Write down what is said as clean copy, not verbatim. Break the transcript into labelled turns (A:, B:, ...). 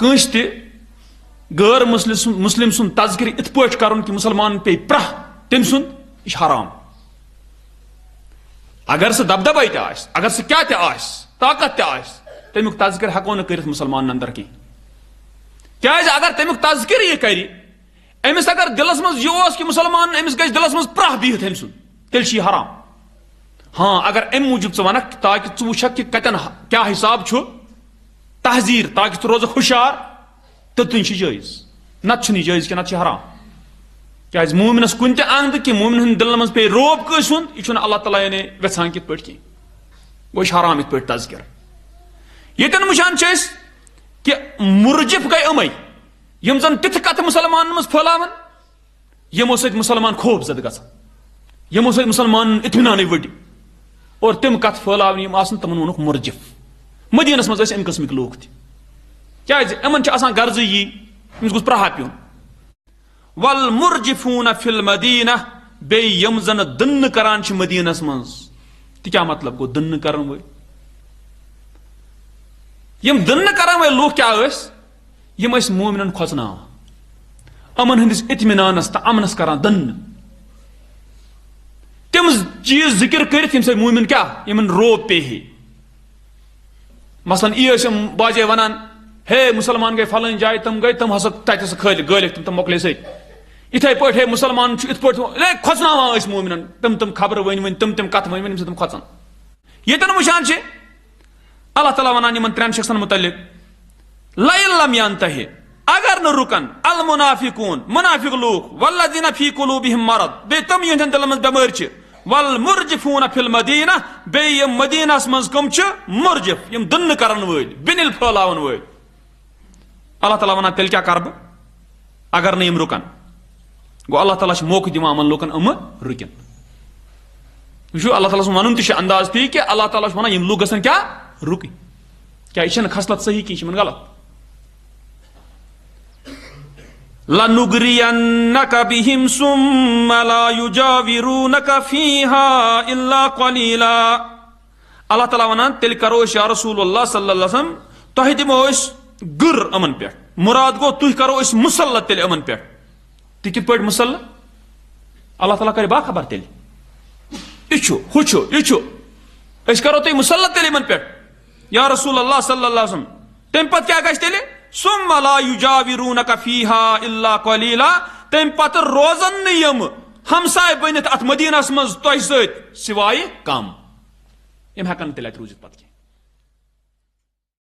A: کنس تہ غیر مسلم سن تذکر ات پٲٹھۍ کرن کہ مسلمان پے پرہ تم سن یہ حرام. اگر سہ دبدبے تہ آس، اگر سہ کیا تہ آس، طاقت تہ آس، تمیک تذکر ہیکو نہ کرت مسلمان اندر کی. کیاز اگر تمیک تذکر یہ کری، امس اگر دلس مز یہ کہ مسلمان امس گژھِ دلس مز پرہ بہت أمۍ سُنٛد، تیٚلہِ چھُ یہِ حرام. ہاں اگر ام موجود ژٕ ونکھ تاکہ ژٕ وٕچھکھ کہ کتن کیا حساب چھُ، تحذیر تاکہ ژٕ روزکھ ہوشیار، تہٕ تُہۍ چھِ جٲیز، نتہٕ چھُنہٕ یہِ جٲیز کینٛہہ، نتہٕ چھُ حرام. کیاز مومنس کُنہِ تہِ انگدٕ کہ مومن ہٕنٛدِ دلن منٛز پیٚیہِ روب کٲنٛسہِ ہُنٛد، یہِ چھُنہٕ اللہ تعالیٰ یعنی ویژھان کِتھ پٲٹھۍ کینٛہہ. گوٚو یہِ چھُ حرام یِتھ پٲٹھۍ تذکر. ییٚتٮ۪ن وٕچھان چھِ أسۍ کہ مرجف گٔے یِمے یِم زن تِتھٕ کتھٕ مسلمانن منٛز پھٔہلاون یِمو سۭتۍ مسلمان خوف زد گژھن، یِمو سۭتۍ مسلمانن اطمینانٕے وٕڈِ، اور تِم کتھٕ پھٔہلاونہِ یِم آسن تِمن ووٚنُکھ مرجف. مدینس منٛز ٲسۍ امہِ قٕسمٕکۍ لوٗکھ تہِ، کیازِ یِمن چھِ آسان غرضٕے یی أمِس گوٚژھ پرہا پیوٚن. والمرجفون فی المدینہ، بیٚیہِ یِم زن دٕنہٕ کران چھِ مدینس منٛز. تہِ کیاہ مطلب گوٚو دٕنہٕ کرن وٲلۍ؟ یِم دٕنہٕ کرن وٲلۍ لوٗکھ کیاہ ٲسۍ؟ یِم ٲسۍ مومنن کھۄژناوان، یِمن ہٕنٛدِس اطمینانس تہٕ امنس کران دٕنہٕ. تِم چیٖز ذکر کٔرِتھ ییٚمہِ سۭتۍ مومن کیاہ یِمن روب پیٚیہِ ہے. مثلاً یی ٲسۍ یِم باجے ونان ہے مسلمان گٔے فلٲنۍ جایہِ، تِم گٔے تِم ہسا تتہِ ہسا گٲلِکھ تِم مۄکلے سۭتۍ. یِتھے پٲٹھۍ ہے مسلمان چھُ یِتھ پٲٹھۍ کھۄژناوان ٲسۍ مومنن، تِم خبرٕ ؤنۍ تِم کتھٕ ؤنۍ ییٚمہِ سۭتۍ تِم کھۄژان. ییٚتٮ۪ن وٕچھان چھِ اللہ تعالیٰ ونان یِمن ترٛٮ۪ن شخصن متعلق لئن لم ينتہِ، اگر نہ رُکن المنافقون منافق لوٗکھ، والذین فی قلوبہم مرض، بیٚیہِ تِم یِہنٛدٮ۪ن دلن منٛز بٮ۪مٲرۍ چھِ، والمرجفون فی المدینہ، بیٚیہِ یِم مدینہس منٛز کٕم چھِ مرجف، یِم دٕنہٕ کرن وٲلۍ، بِنِل پھٔہلاون وٲلۍ. اللہ تعالیٰ ونان تیٚلہِ کیاہ کرٕ بہٕ اگر نہٕ یِم رُکن. گوٚو اللہ تعالیٰ چھُ موقعہٕ دِوان یِمن لوٗکن یِمہٕ رُکن. وٕچھو اللہ تعالیٰ سُنٛد ونُن تہِ چھُ انداز تی کہ اللہ تعالیٰ چھُ ونان یِم لوٗکھ گژھن کیاہ رُکٕنۍ. کیاہ یہِ چھنہٕ خصلت صحیح کینٛہہ، یہِ چھِ یِمن غلط. لَنُغْرِيَنَّكَ بِهِمْ ثُمَّ لَا يُجَاوِرُونَكَ فِيهَا إِلَّا قَلِيلًا. اللہ تعالیٰ ونان تیٚلہِ کرو أسۍ یا رسول اللہ صلی اللہ علیہ وسلم تۄہہِ دِمو أسۍ گر یِمن پٮ۪ٹھ. مراد گوٚو تُہۍ کرو أسۍ مُسلط تیٚلہِ یِمن پٮ۪ٹھ. تہِ کِتھ پٲٹھۍ مُسلط؟ اللہ تعالیٰ کرِ باخبر تیٚلہِ یہِ چھُ ہُہ چھُ یہِ چھُ، أسۍ کرو تُہۍ مُسلط تیٚلہِ یِمن پٮ۪ٹھ یا رسول اللہ صلی اللہ علیہ وسلم. تمہِ پتہٕ کیاہ گژھِ تیٚلہِ؟ ثُمَّ لَا يُجَاوِرُونَكَ فِيهَا إِلَّا قَلِيلًا. تمہِ پتہٕ روزن نہٕ یِم ہمساے بٔنِتھ اتھ مدینس منٛز تۄہہِ سۭتۍ سوائے کم. یِم ہیٚکن نہٕ تیٚلہِ اتہِ روٗزِتھ پتہٕ کینٛہہ.